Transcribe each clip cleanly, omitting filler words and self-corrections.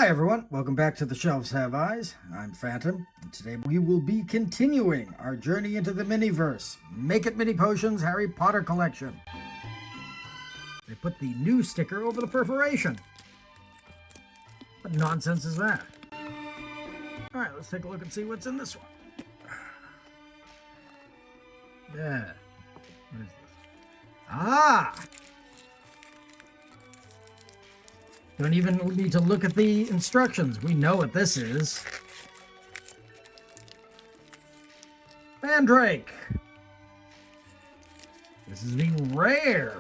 Hi everyone, welcome back to The Shelves Have Eyes. I'm Phantom, and today we will be continuing our journey into the Miniverse Make It Mini Potions Harry Potter collection. They put the new sticker over the perforation. What nonsense is that? Alright, let's take a look and see what's in this one. Yeah. What is this? Ah! Don't even need to look at the instructions. We know what this is. Mandrake. This is the rare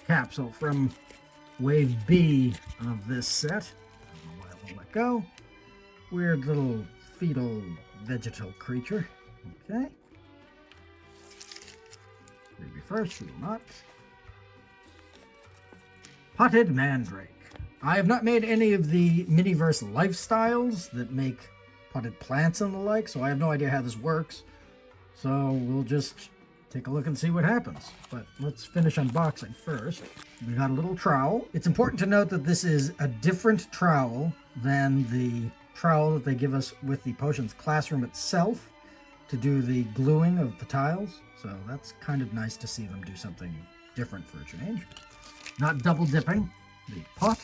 capsule from Wave B of this set. I don't know why I won't let go. Weird little fetal vegetal creature. Okay. Maybe first, we will not. Potted Mandrake. I have not made any of the Miniverse lifestyles that make potted plants and the like, so I have no idea how this works. So we'll just take a look and see what happens. But let's finish unboxing first. We got a little trowel. It's important to note that this is a different trowel than the trowel that they give us with the potions classroom itself to do the gluing of the tiles. So that's kind of nice to see them do something different for a change. Not double dipping the pot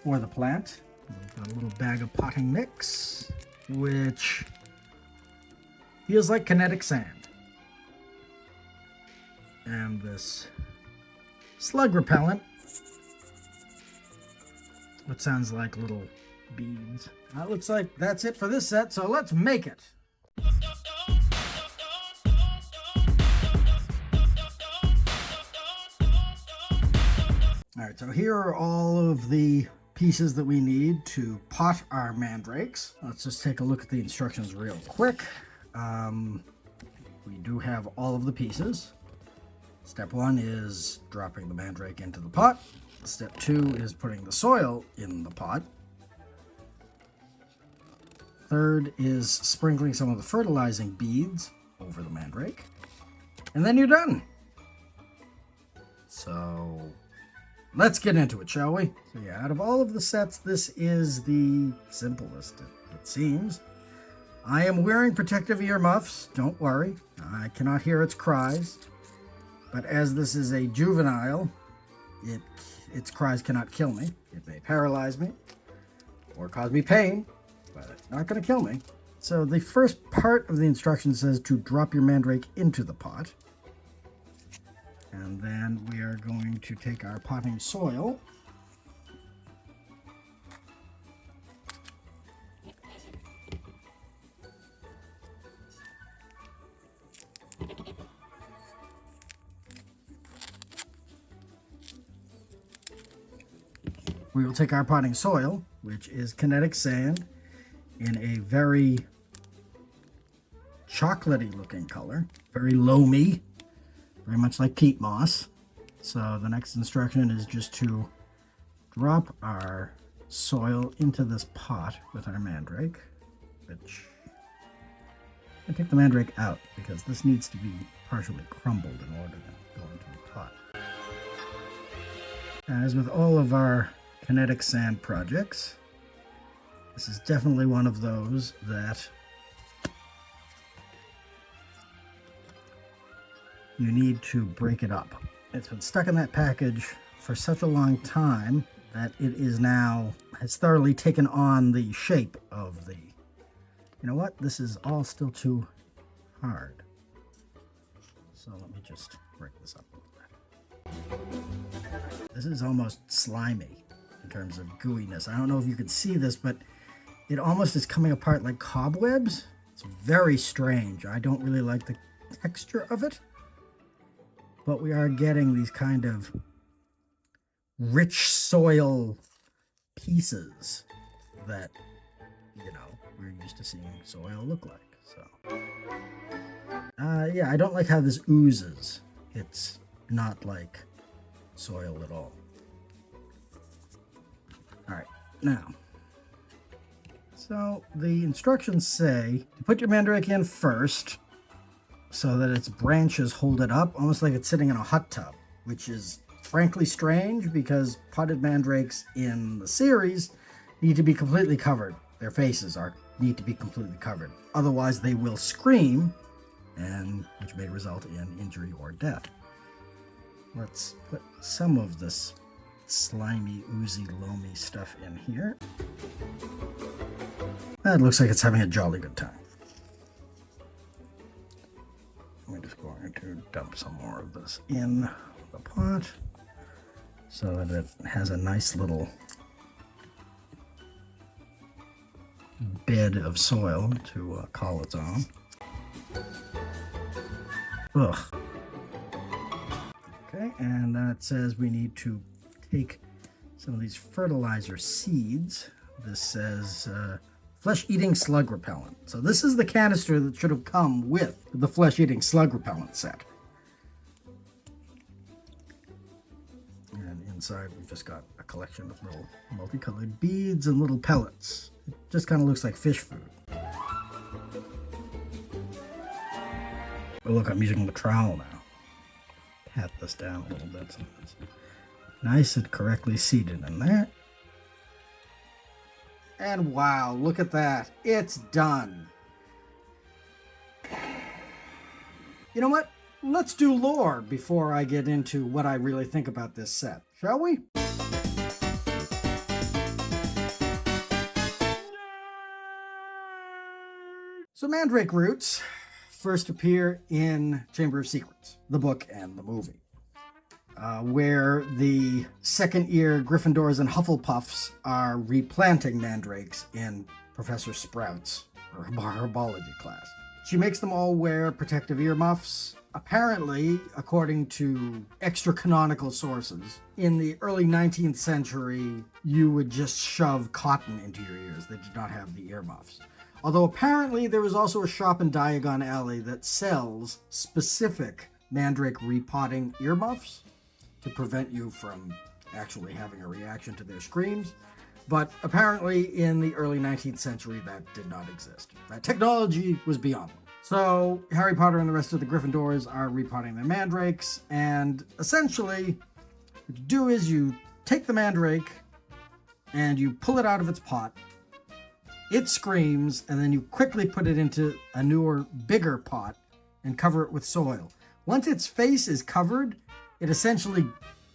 or the plant. We've got a little bag of potting mix, which feels like kinetic sand. And this slug repellent, which sounds like little beads. That looks like that's it for this set, so let's make it. Alright, so here are all of the pieces that we need to pot our mandrakes. Let's just take a look at the instructions real quick. We do have all of the pieces. Step 1 is dropping the mandrake into the pot. Step 2 is putting the soil in the pot. Third is sprinkling some of the fertilizing beads over the mandrake. And then you're done. So let's get into it, shall we? So yeah, out of all of the sets, this is the simplest, it seems. I am wearing protective earmuffs, don't worry. I cannot hear its cries. But as this is a juvenile, its cries cannot kill me. It may paralyze me or cause me pain, but it's not going to kill me. So the first part of the instruction says to drop your mandrake into the pot. And then we are going to take our potting soil. We will take our potting soil, which is kinetic sand, in a very chocolatey looking color, very loamy. Very much like peat moss. So the next instruction is just to drop our soil into this pot with our mandrake, which I take the mandrake out because this needs to be partially crumbled in order to go into the pot. As with all of our kinetic sand projects, this is definitely one of those that you need to break it up. It's been stuck in that package for such a long time that it is now, has thoroughly taken on the shape of the, you know what, this is all still too hard. So let me just break this up a little bit. This is almost slimy in terms of gooiness. I don't know if you can see this, but it almost is coming apart like cobwebs. It's very strange. I don't really like the texture of it. But we are getting these kind of rich soil pieces that, you know, we're used to seeing soil look like. So, yeah, I don't like how this oozes. It's not like soil at all. All right, now, so the instructions say to put your mandrake in first, so that its branches hold it up, almost like it's sitting in a hot tub, which is frankly strange because potted mandrakes in the series need to be completely covered. Their faces need to be completely covered. Otherwise, they will scream, and which may result in injury or death. Let's put some of this slimy, oozy, loamy stuff in here. That looks like it's having a jolly good time. We're just going to dump some more of this in the pot so that it has a nice little bed of soil to call its own. Ugh. Okay, and that says we need to take some of these fertilizer seeds. This says flesh-eating slug repellent. So this is the canister that should have come with the flesh-eating slug repellent set. And inside we've just got a collection of little multicolored beads and little pellets. It just kind of looks like fish food. Oh look, I'm using the trowel now. Pat this down a little bit so it's nice and correctly seated in there. And wow, look at that. It's done. You know what? Let's do lore before I get into what I really think about this set, shall we? So Mandrake roots first appear in Chamber of Secrets, the book and the movie, where the second-year Gryffindors and Hufflepuffs are replanting mandrakes in Professor Sprout's herbology class. She makes them all wear protective earmuffs. Apparently, according to extra-canonical sources, in the early 19th century, you would just shove cotton into your ears. They did not have the earmuffs. Although apparently there is also a shop in Diagon Alley that sells specific mandrake repotting earmuffs to prevent you from actually having a reaction to their screams. But apparently in the early 19th century that did not exist. That technology was beyond them. So Harry Potter and the rest of the Gryffindors are repotting their mandrakes, and essentially what you do is you take the mandrake and you pull it out of its pot. It screams, and then you quickly put it into a newer, bigger pot and cover it with soil. Once its face is covered, it essentially,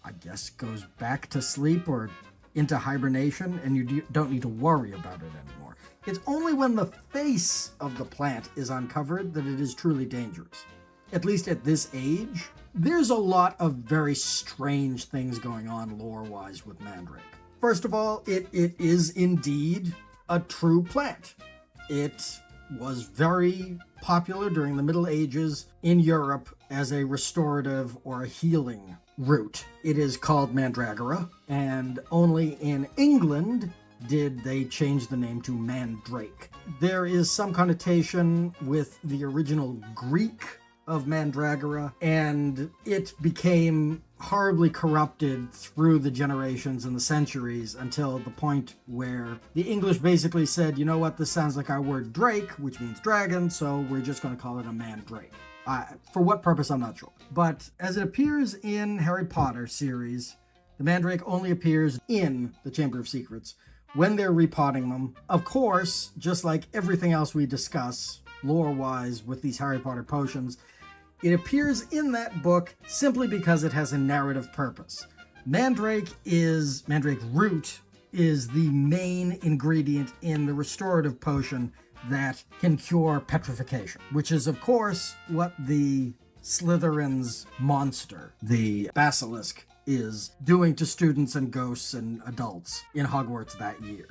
I guess, goes back to sleep or into hibernation, and you don't need to worry about it anymore. It's only when the face of the plant is uncovered that it is truly dangerous. At least at this age, there's a lot of very strange things going on lore-wise with Mandrake. First of all, it is indeed a true plant. It was very popular during the Middle Ages in Europe as a restorative or a healing root. It is called mandragora, and only in England did they change the name to mandrake. There is some connotation with the original Greek of mandragora, and it became horribly corrupted through the generations and the centuries until the point where the English basically said, you know what, this sounds like our word drake, which means dragon, so we're just going to call it a mandrake. For what purpose, I'm not sure. But as it appears in Harry Potter series, the mandrake only appears in the Chamber of Secrets when they're repotting them. Of course, just like everything else we discuss lore-wise with these Harry Potter potions, it appears in that book simply because it has a narrative purpose. Mandrake root is the main ingredient in the restorative potion that can cure petrification, which is, of course, what the Slytherin's monster, the basilisk, is doing to students and ghosts and adults in Hogwarts that year.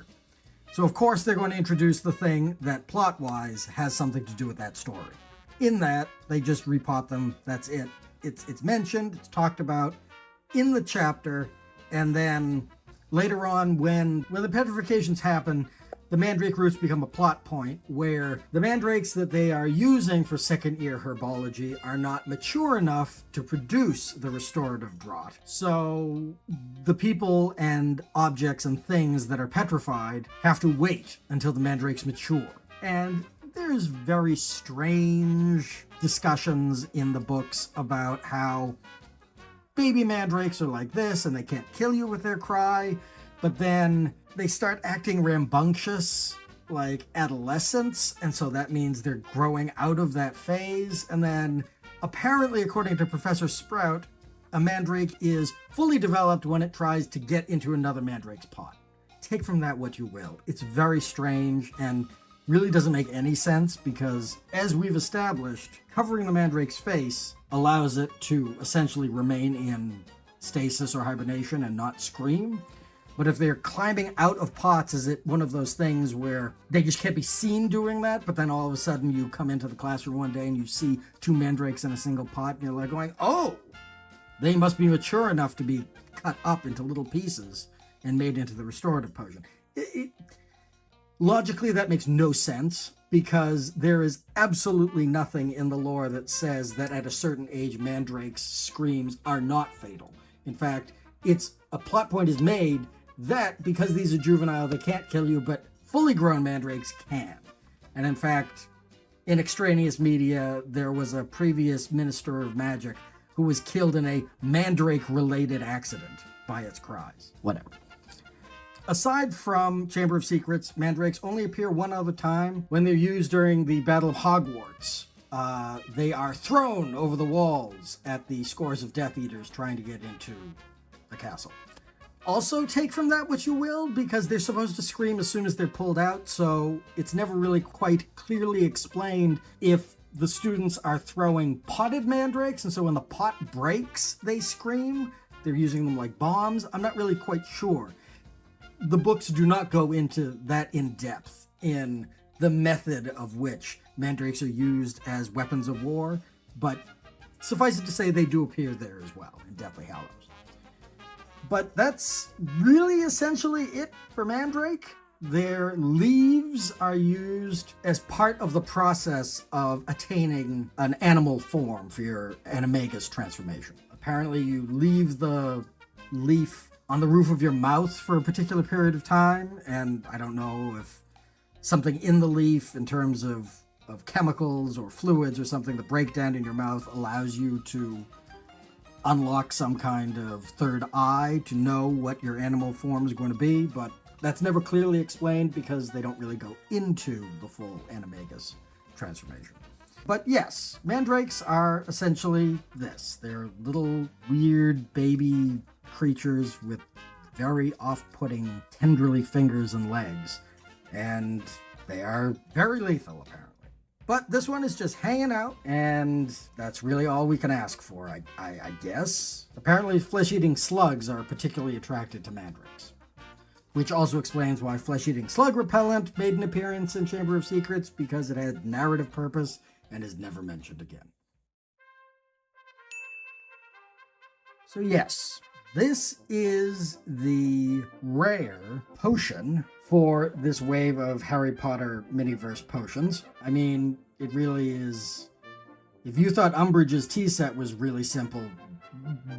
So, of course, they're going to introduce the thing that, plot-wise, has something to do with that story. In that, they just repot them, that's it. It's mentioned, it's talked about in the chapter, and then later on when the petrifications happen, the mandrake roots become a plot point where the mandrakes that they are using for second year herbology are not mature enough to produce the restorative draught. So the people and objects and things that are petrified have to wait until the mandrakes mature. And there's very strange discussions in the books about how baby mandrakes are like this and they can't kill you with their cry, but then they start acting rambunctious like adolescents, and so that means they're growing out of that phase. And then apparently, according to Professor Sprout, a mandrake is fully developed when it tries to get into another mandrake's pot. Take from that what you will. It's very strange and really doesn't make any sense because, as we've established, covering the mandrake's face allows it to essentially remain in stasis or hibernation and not scream. But if they're climbing out of pots, is it one of those things where they just can't be seen doing that, but then all of a sudden you come into the classroom one day and you see two mandrakes in a single pot and you're like going, oh, they must be mature enough to be cut up into little pieces and made into the restorative potion. Logically, that makes no sense because there is absolutely nothing in the lore that says that at a certain age, mandrakes' screams are not fatal. In fact, a plot point is made that because these are juvenile, they can't kill you, but fully grown mandrakes can. And in fact, in extraneous media, there was a previous minister of magic who was killed in a mandrake-related accident by its cries. Whatever. Aside from Chamber of Secrets, mandrakes only appear one other time when they're used during the Battle of Hogwarts. They are thrown over the walls at the scores of Death Eaters trying to get into the castle. Also, take from that what you will, because they're supposed to scream as soon as they're pulled out, so it's never really quite clearly explained if the students are throwing potted mandrakes, and so when the pot breaks, they scream. They're using them like bombs. I'm not really quite sure. The books do not go into that in depth in the method of which mandrakes are used as weapons of war, but suffice it to say they do appear there as well in Deathly Hallows. But that's really essentially it for mandrake. Their leaves are used as part of the process of attaining an animal form for your animagus transformation. Apparently you leave the leaf on the roof of your mouth for a particular period of time, and I don't know if something in the leaf in terms of chemicals or fluids or something that break down in your mouth allows you to unlock some kind of third eye to know what your animal form is going to be, but that's never clearly explained because they don't really go into the full animagus transformation. But yes, mandrakes are essentially this. They're little weird baby creatures with very off-putting, tenderly fingers and legs, and they are very lethal, apparently. But this one is just hanging out, and that's really all we can ask for, I guess. Apparently, flesh-eating slugs are particularly attracted to mandrakes, which also explains why flesh-eating slug repellent made an appearance in Chamber of Secrets, because it had narrative purpose and is never mentioned again. So yes, this is the rare potion for this wave of Harry Potter Miniverse Potions. I mean, it really is... If you thought Umbridge's tea set was really simple,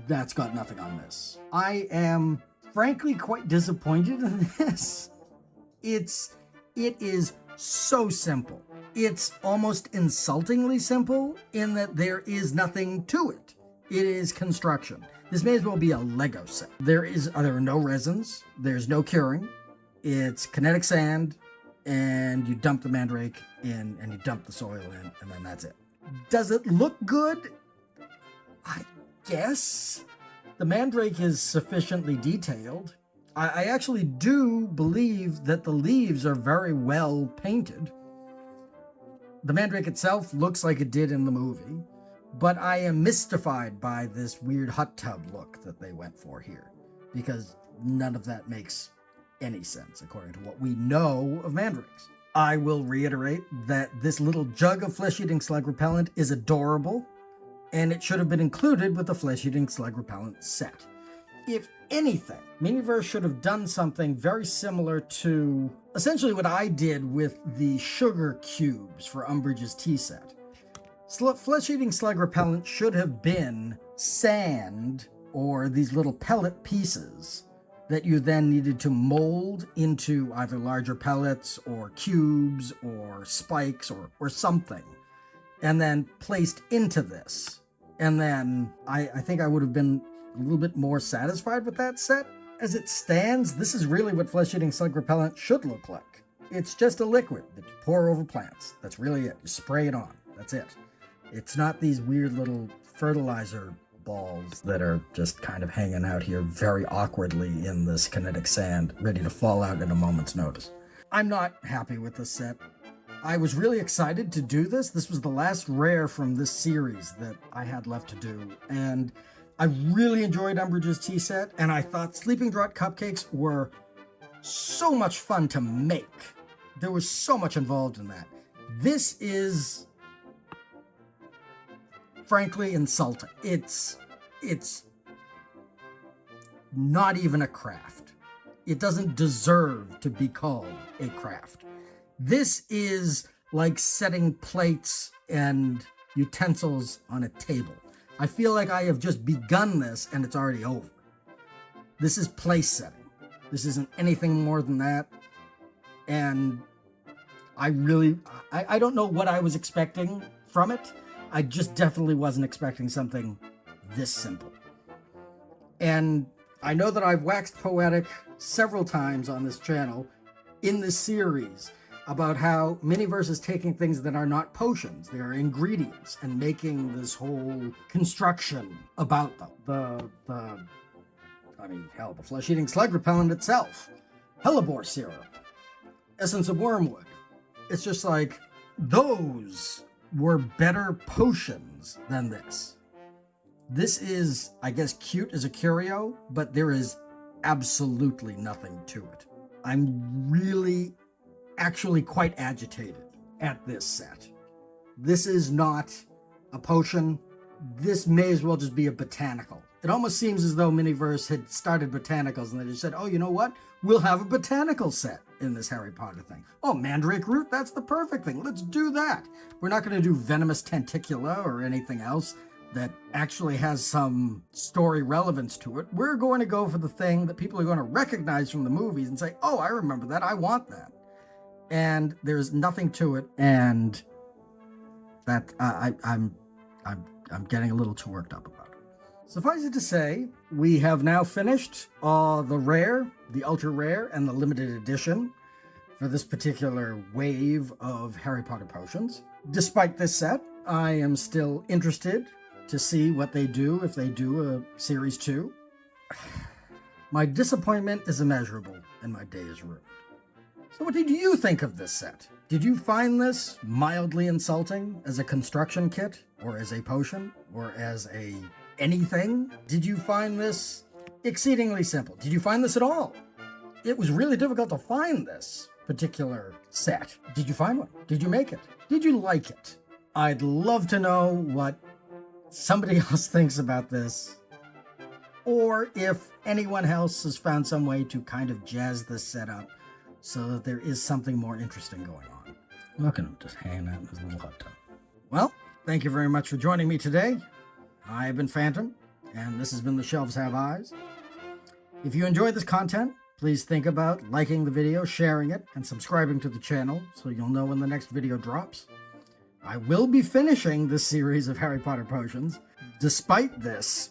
that's got nothing on this. I am frankly quite disappointed in this. It is so simple. It's almost insultingly simple in that there is nothing to it. It is construction. This may as well be a Lego set. There are no resins. There's no curing. It's kinetic sand, and you dump the mandrake in, and you dump the soil in, and then that's it. Does it look good? I guess. The mandrake is sufficiently detailed. I actually do believe that the leaves are very well painted. The mandrake itself looks like it did in the movie, but I am mystified by this weird hot tub look that they went for here, because none of that makes any sense according to what we know of mandrakes. I will reiterate that this little jug of flesh-eating slug repellent is adorable, and it should have been included with the flesh-eating slug repellent set. If anything, Miniverse should have done something very similar to essentially what I did with the sugar cubes for Umbridge's tea set. Flesh-eating slug repellent should have been sand or these little pellet pieces that you then needed to mold into either larger pellets or cubes or spikes or something, and then placed into this. And then I think I would have been a little bit more satisfied with that set. As it stands, this is really what flesh-eating slug repellent should look like. It's just a liquid that you pour over plants. That's really it. You spray it on. That's it. It's not these weird little fertilizer balls that are just kind of hanging out here very awkwardly in this kinetic sand, ready to fall out at a moment's notice. I'm not happy with this set. I was really excited to do this. This was the last rare from this series that I had left to do, and I really enjoyed Umbridge's tea set, and I thought Sleeping Draught cupcakes were so much fun to make. There was so much involved in that. This is frankly insulting. It's not even a craft. It doesn't deserve to be called a craft. This is like setting plates and utensils on a table. I feel like I have just begun this and it's already over. This is place setting. This isn't anything more than that. And I don't know what I was expecting from it. I just definitely wasn't expecting something this simple. And I know that I've waxed poetic several times on this channel in this series about how Miniverse is taking things that are not potions, they are ingredients, and making this whole construction about them. The flesh-eating slug repellent itself, hellebore syrup, essence of wormwood. It's just like, those were better potions than this. This is, I guess, cute as a curio, but there is absolutely nothing to it. I'm really actually quite agitated at this set. This is not a potion. This may as well just be a botanical. It almost seems as though Miniverse had started botanicals and they just said, oh, you know what? We'll have a botanical set in this Harry Potter thing. Oh, mandrake root, that's the perfect thing. Let's do that. We're not going to do venomous tentacula or anything else that actually has some story relevance to it. We're going to go for the thing that people are going to recognize from the movies and say, oh, I remember that. I want that. And there's nothing to it, and that I'm getting a little too worked up about it. Suffice it to say, we have now finished the rare, the ultra rare, and the limited edition for this particular wave of Harry Potter Potions. Despite this set, I am still interested to see what they do if they do a Series 2. My disappointment is immeasurable, and my day is ruined. So what did you think of this set? Did you find this mildly insulting as a construction kit, or as a potion, or as a anything? Did you find this exceedingly simple? Did you find this at all? It was really difficult to find this particular set. Did you find one? Did you make it? Did you like it? I'd love to know what somebody else thinks about this, or if anyone else has found some way to kind of jazz this set up so that there is something more interesting going on. Look at him just hanging out in his little hot tub. Well, thank you very much for joining me today. I have been Phantom, and this has been The Shelves Have Eyes. If you enjoyed this content, please think about liking the video, sharing it, and subscribing to the channel so you'll know when the next video drops. I will be finishing this series of Harry Potter Potions, despite this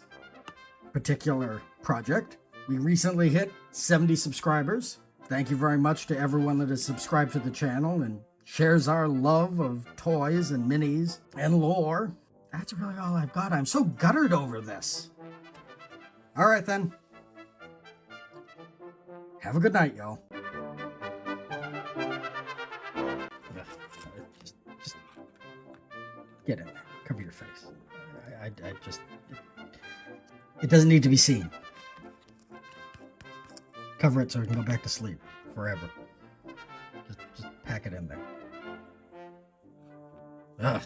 particular project. We recently hit 70 subscribers. Thank you very much to everyone that has subscribed to the channel and shares our love of toys and minis and lore. That's really all I've got. I'm so guttered over this. All right, then. Have a good night, y'all. Just get in there. Cover your face. It doesn't need to be seen. Cover it so I can go back to sleep forever. Just pack it in there. Ugh.